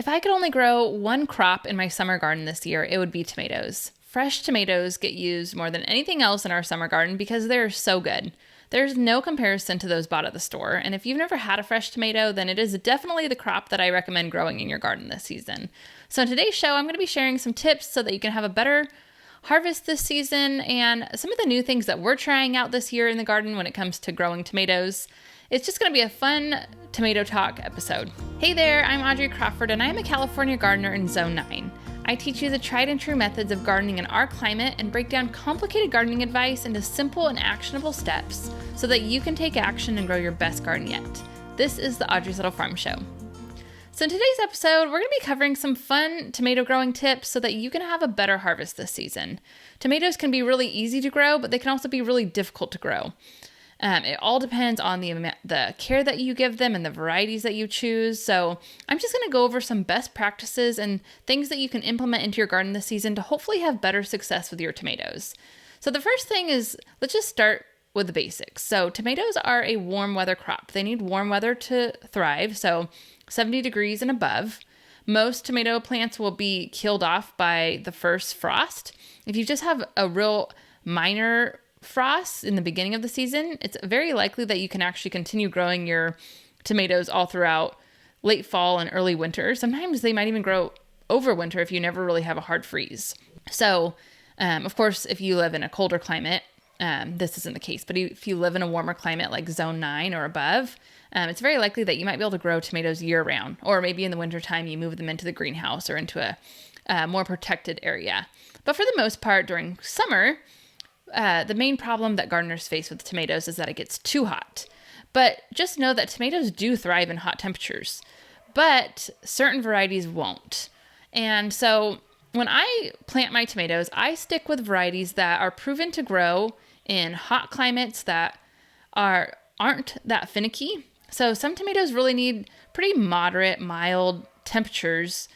If I could only grow one crop in my summer garden this year, it would be tomatoes. Fresh tomatoes get used more than anything else in our summer garden because they're so good. There's no comparison to those bought at the store, and if you've never had a fresh tomato, then it is definitely the crop that I recommend growing in your garden this season. So in today's show, I'm going to be sharing some tips so that you can have a better harvest this season and some of the new things that we're trying out this year in the garden when it comes to growing tomatoes. It's just going to be a fun tomato talk episode. Hey there, I'm Audrey Crawford, and I'm a California gardener in Zone 9. I teach you the tried and true methods of gardening in our climate and break down complicated gardening advice into simple and actionable steps so that you can take action and grow your best garden yet. This is the Audrey's Little Farm Show. So in today's episode, we're going to be covering some fun tomato growing tips so that you can have a better harvest this season. Tomatoes can be really easy to grow, but they can also be really difficult to grow. It all depends on the care that you give them and the varieties that you choose. So I'm just going to go over some best practices and things that you can implement into your garden this season to hopefully have better success with your tomatoes. So the first thing is, let's just start with the basics. So tomatoes are a warm weather crop. They need warm weather to thrive, so 70 degrees and above. Most tomato plants will be killed off by the first frost. If you just have a real minor frost in the beginning of the season, it's very likely that you can actually continue growing your tomatoes all throughout late fall and early winter. Sometimes they might even grow over winter if you never really have a hard freeze. So, of course, if you live in a colder climate, this isn't the case, but if you live in a warmer climate like Zone 9 or above, it's very likely that you might be able to grow tomatoes year round, or maybe in the wintertime you move them into the greenhouse or into a more protected area. But for the most part, during summer, the main problem that gardeners face with tomatoes is that it gets too hot. But just know that tomatoes do thrive in hot temperatures, but certain varieties won't. And so when I plant my tomatoes, I stick with varieties that are proven to grow in hot climates that aren't that finicky. So some tomatoes really need pretty moderate, mild temperatures,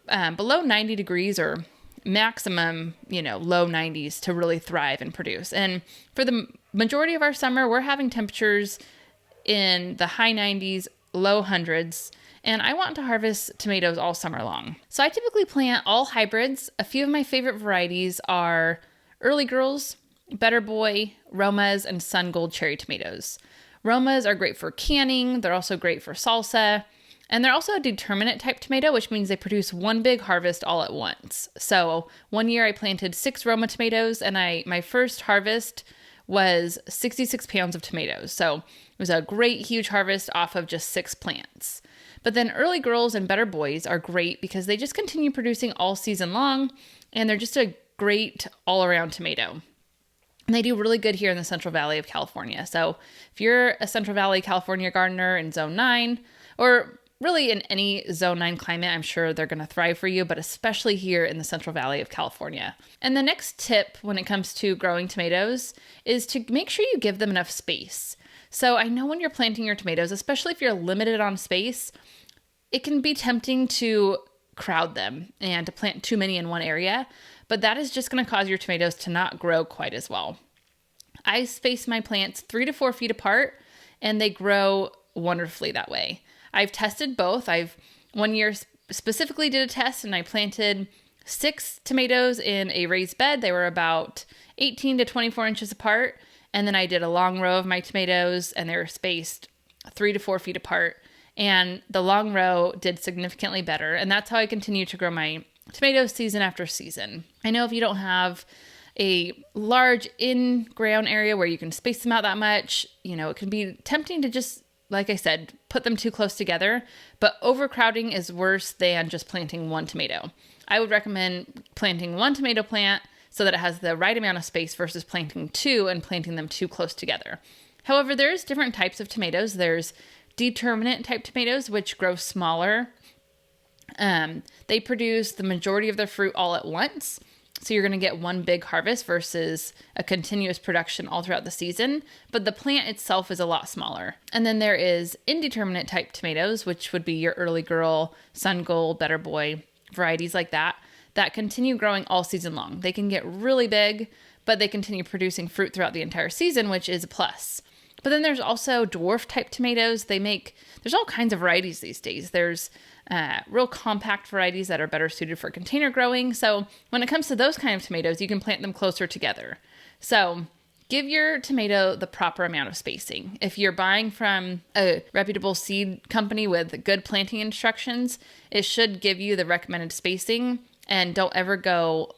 below 90 degrees or maximum, low 90s to really thrive and produce. And for the majority of our summer, we're having temperatures in the high 90s, low hundreds, and I want to harvest tomatoes all summer long. So I typically plant all hybrids. A few of my favorite varieties are Early Girls, Better Boy, Romas, and Sun Gold cherry tomatoes. Romas are great for canning. They're also great for salsa. And they're also a determinate type tomato, which means they produce one big harvest all at once. So one year I planted 6 Roma tomatoes, and my first harvest was 66 pounds of tomatoes. So it was a great, huge harvest off of just 6 plants. But then Early Girls and Better Boys are great because they just continue producing all season long, and they're just a great all-around tomato. And they do really good here in the Central Valley of California. So if you're a Central Valley California gardener in Zone 9, or really in any Zone 9 climate, I'm sure they're going to thrive for you, but especially here in the Central Valley of California. And the next tip when it comes to growing tomatoes is to make sure you give them enough space. So I know when you're planting your tomatoes, especially if you're limited on space, it can be tempting to crowd them and to plant too many in one area, but that is just going to cause your tomatoes to not grow quite as well. I space my plants 3 to 4 feet apart, and they grow wonderfully that way. I've tested both. One year specifically did a test, and I planted 6 tomatoes in a raised bed. They were about 18 to 24 inches apart. And then I did a long row of my tomatoes, and they were spaced 3 to 4 feet apart. And the long row did significantly better. And that's how I continue to grow my tomatoes season after season. I know if you don't have a large in-ground area where you can space them out that much, it can be tempting to just, like I said, put them too close together, but overcrowding is worse than just planting one tomato. I would recommend planting one tomato plant so that it has the right amount of space versus planting 2 and planting them too close together. However, there's different types of tomatoes. There's determinate type tomatoes, which grow smaller. They produce the majority of their fruit all at once. So you're going to get one big harvest versus a continuous production all throughout the season, but the plant itself is a lot smaller. And then there is indeterminate type tomatoes, which would be your Early Girl, Sun Gold, Better Boy, varieties like that continue growing all season long. They can get really big, but they continue producing fruit throughout the entire season, which is a plus. But then there's also dwarf type tomatoes. There's all kinds of varieties these days. There's real compact varieties that are better suited for container growing. So when it comes to those kind of tomatoes, you can plant them closer together. So give your tomato the proper amount of spacing. If you're buying from a reputable seed company with good planting instructions, it should give you the recommended spacing, and don't ever go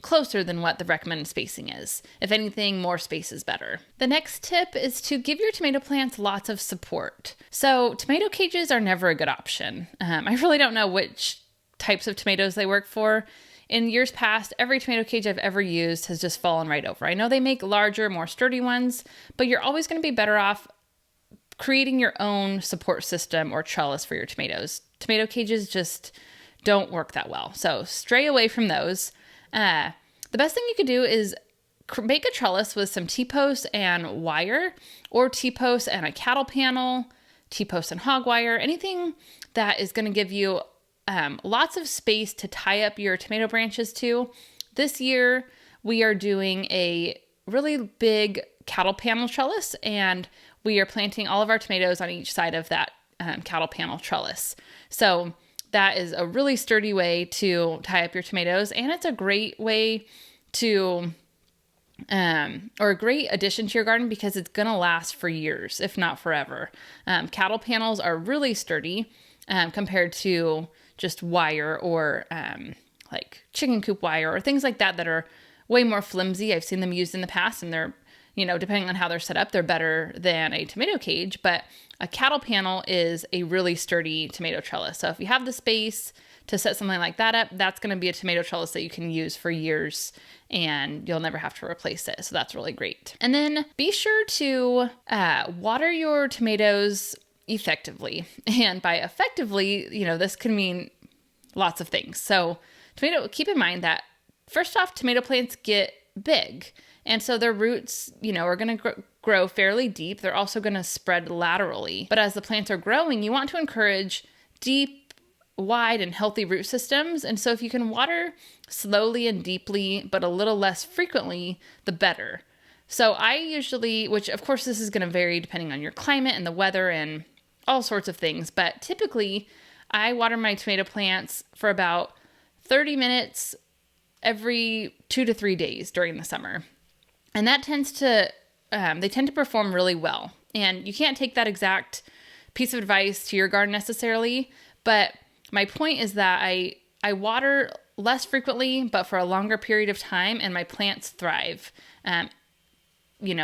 closer than what the recommended spacing is. If anything, more space is better. The next tip is to give your tomato plants lots of support. So tomato cages are never a good option. I really don't know which types of tomatoes they work for. In years past, every tomato cage I've ever used has just fallen right over. I know they make larger, more sturdy ones, but you're always going to be better off creating your own support system or trellis for your tomatoes. Tomato cages just don't work that well. So stray away from those. The best thing you could do is make a trellis with some T-posts and wire, or T-posts and a cattle panel, T-posts and hog wire, anything that is going to give you lots of space to tie up your tomato branches to. This year, we are doing a really big cattle panel trellis, and we are planting all of our tomatoes on each side of that cattle panel trellis. So that is a really sturdy way to tie up your tomatoes, and it's a great way to, or a great addition to your garden because it's going to last for years, if not forever. Cattle panels are really sturdy compared to just wire or like chicken coop wire or things like that are way more flimsy. I've seen them used in the past, and they're, depending on how they're set up, they're better than a tomato cage, but a cattle panel is a really sturdy tomato trellis. So if you have the space to set something like that up, that's going to be a tomato trellis that you can use for years, and you'll never have to replace it. So that's really great. And then be sure to water your tomatoes effectively. And by effectively, this can mean lots of things. So keep in mind that first off, tomato plants get big. And so their roots, are going to grow fairly deep. They're also going to spread laterally. But as the plants are growing, you want to encourage deep, wide, and healthy root systems. And so if you can water slowly and deeply, but a little less frequently, the better. So I usually, which of course this is going to vary depending on your climate and the weather and all sorts of things, but typically I water my tomato plants for about 30 minutes every 2 to 3 days during the summer. And that they tend to perform really well. And you can't take that exact piece of advice to your garden necessarily, but my point is that I water less frequently, but for a longer period of time, and my plants thrive.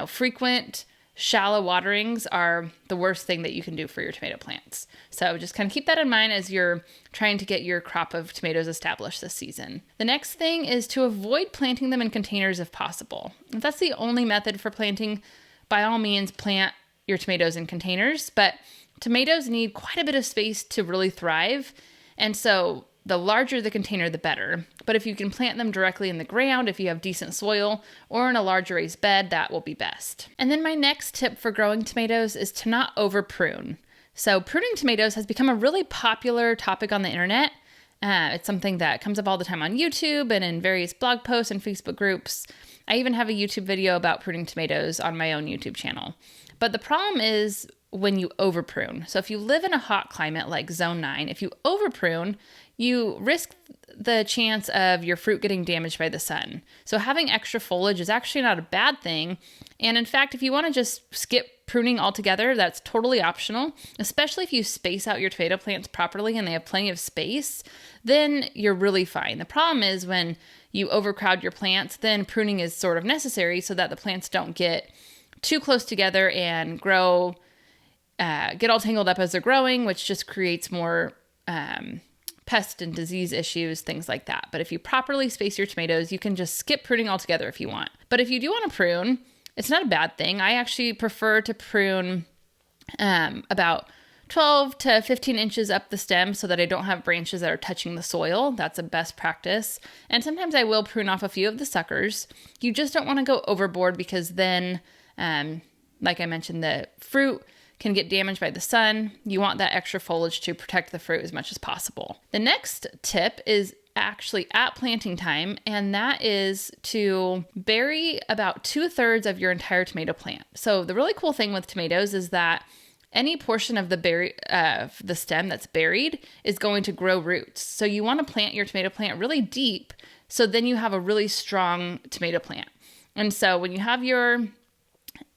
Frequent, shallow waterings are the worst thing that you can do for your tomato plants. So just kind of keep that in mind as you're trying to get your crop of tomatoes established this season. The next thing is to avoid planting them in containers if possible. If that's the only method for planting, by all means, plant your tomatoes in containers, but tomatoes need quite a bit of space to really thrive. And so the larger the container, the better. But if you can plant them directly in the ground, if you have decent soil, or in a large raised bed, that will be best. And then my next tip for growing tomatoes is to not over prune. So pruning tomatoes has become a really popular topic on the internet. It's something that comes up all the time on YouTube and in various blog posts and Facebook groups. I even have a YouTube video about pruning tomatoes on my own YouTube channel. But the problem is when you over prune. So if you live in a hot climate like zone 9, if you over prune, you risk the chance of your fruit getting damaged by the sun. So having extra foliage is actually not a bad thing. And in fact, if you want to just skip pruning altogether, that's totally optional, especially if you space out your tomato plants properly and they have plenty of space, then you're really fine. The problem is when you overcrowd your plants, then pruning is sort of necessary so that the plants don't get too close together and grow, get all tangled up as they're growing, which just creates more pest and disease issues, things like that. But if you properly space your tomatoes, you can just skip pruning altogether if you want. But if you do want to prune, it's not a bad thing. I actually prefer to prune about 12 to 15 inches up the stem so that I don't have branches that are touching the soil. That's a best practice. And sometimes I will prune off a few of the suckers. You just don't want to go overboard because then, like I mentioned, the fruit can get damaged by the sun. You want that extra foliage to protect the fruit as much as possible. The next tip is actually at planting time, and that is to bury about 2/3 of your entire tomato plant. So the really cool thing with tomatoes is that any portion of the stem that's buried is going to grow roots. So you want to plant your tomato plant really deep, so then you have a really strong tomato plant. And so when you have your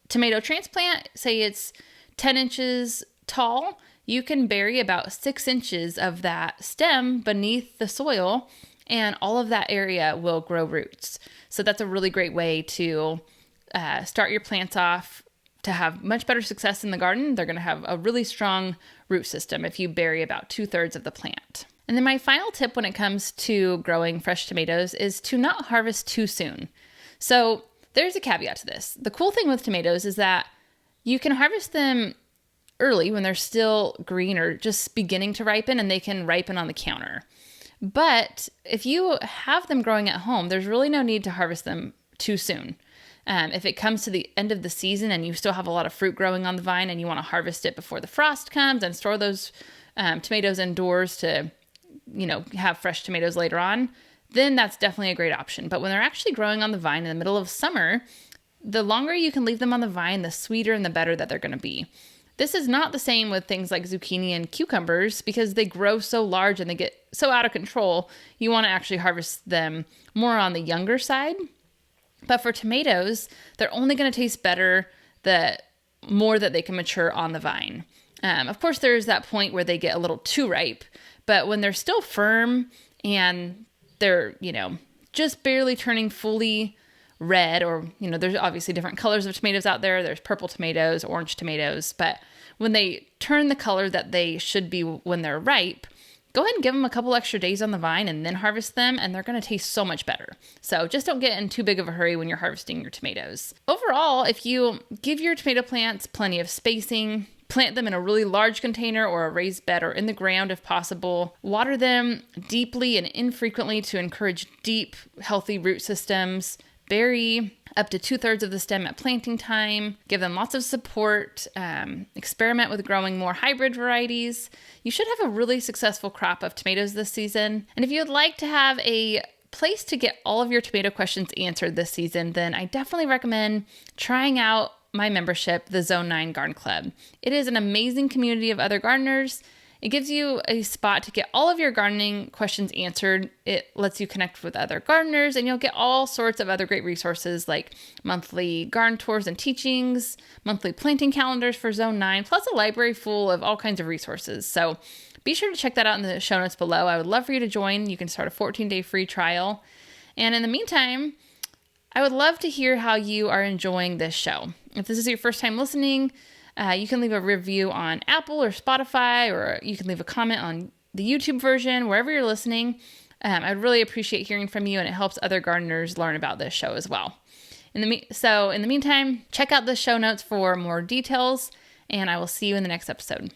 tomato transplant, say it's 10 inches tall, you can bury about 6 inches of that stem beneath the soil, and all of that area will grow roots. So that's a really great way to start your plants off to have much better success in the garden. They're going to have a really strong root system if you bury about 2/3 of the plant. And then my final tip when it comes to growing fresh tomatoes is to not harvest too soon. So there's a caveat to this. The cool thing with tomatoes is that you can harvest them early when they're still green or just beginning to ripen, and they can ripen on the counter. But if you have them growing at home, there's really no need to harvest them too soon. If it comes to the end of the season and you still have a lot of fruit growing on the vine and you want to harvest it before the frost comes and store those tomatoes indoors to, have fresh tomatoes later on, then that's definitely a great option. But when they're actually growing on the vine in the middle of summer, the longer you can leave them on the vine, the sweeter and the better that they're going to be. This is not the same with things like zucchini and cucumbers because they grow so large and they get so out of control. You want to actually harvest them more on the younger side. But for tomatoes, they're only going to taste better the more that they can mature on the vine. Of course, there's that point where they get a little too ripe, but when they're still firm and they're, just barely turning fully red, or, there's obviously different colors of tomatoes out there. There's purple tomatoes, orange tomatoes, but when they turn the color that they should be when they're ripe, go ahead and give them a couple extra days on the vine and then harvest them, and they're going to taste so much better. So just don't get in too big of a hurry when you're harvesting your tomatoes. Overall, if you give your tomato plants plenty of spacing, plant them in a really large container or a raised bed or in the ground if possible, water them deeply and infrequently to encourage deep, healthy root systems, bury up to 2/3 of the stem at planting time, give them lots of support, experiment with growing more hybrid varieties. You should have a really successful crop of tomatoes this season. And if you'd like to have a place to get all of your tomato questions answered this season, then I definitely recommend trying out my membership, the Zone 9 Garden Club. It is an amazing community of other gardeners. It gives you a spot to get all of your gardening questions answered. It lets you connect with other gardeners, and you'll get all sorts of other great resources like monthly garden tours and teachings, monthly planting calendars for Zone 9, plus a library full of all kinds of resources. So be sure to check that out in the show notes below. I would love for you to join. You can start a 14-day free trial. And in the meantime, I would love to hear how you are enjoying this show. If this is your first time listening, you can leave a review on Apple or Spotify, or you can leave a comment on the YouTube version, wherever you're listening. I'd really appreciate hearing from you, and it helps other gardeners learn about this show as well. In the meantime, check out the show notes for more details, and I will see you in the next episode.